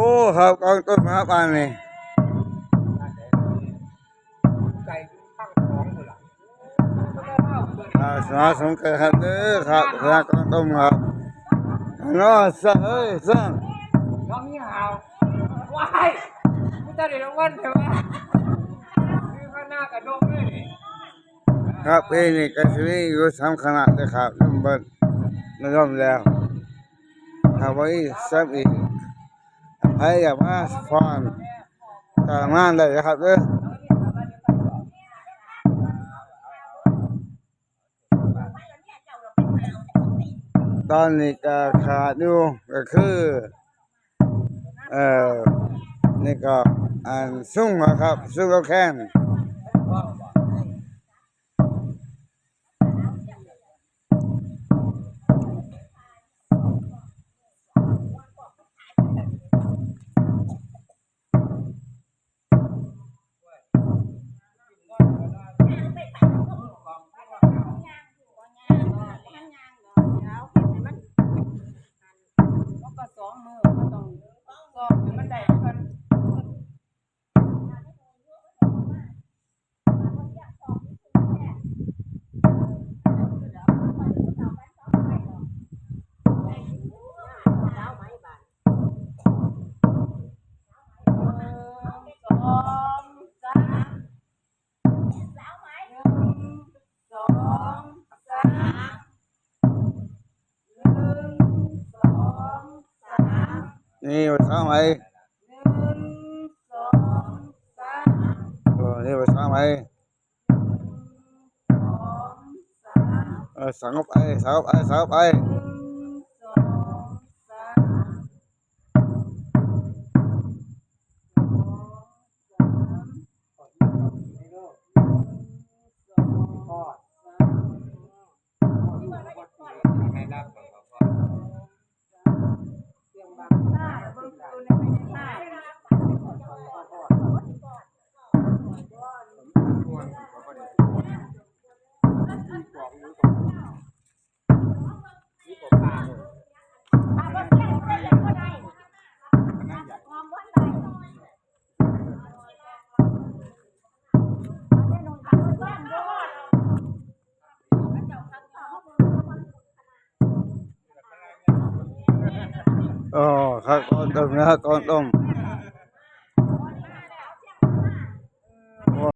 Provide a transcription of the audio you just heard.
อ้ครับกองต้นครับอันนี้ไก่ข้างของหมดละสมาสมกันครับเด้อครับคณะกองต้นครับน้อสั่งเอ้ยสั่ง น้องนี่หาวว้ายกูจะได้รางวัลใช่ไหมคือข้างหน้ากระดกเลยนี่ครับปีนี้ก็จะมีอยู่3 คณะเลยครับน้ำเบิดมาร่วมแล้วถ้าไว้ซ้ำอีกใครอยากมาฟ้อนก็มาได้ครับเด้อตอนนี้ก็ขาดอยู่ก็คือเอ่อนี่ก็อันซุ่งนะครับซุ่งกับแค้นนี่ไปทำไมนี่ไปทำไมสั่งไปสั่งไปสั่งไปอ๋อครับก้อนต้มนะครับก้อนต้ม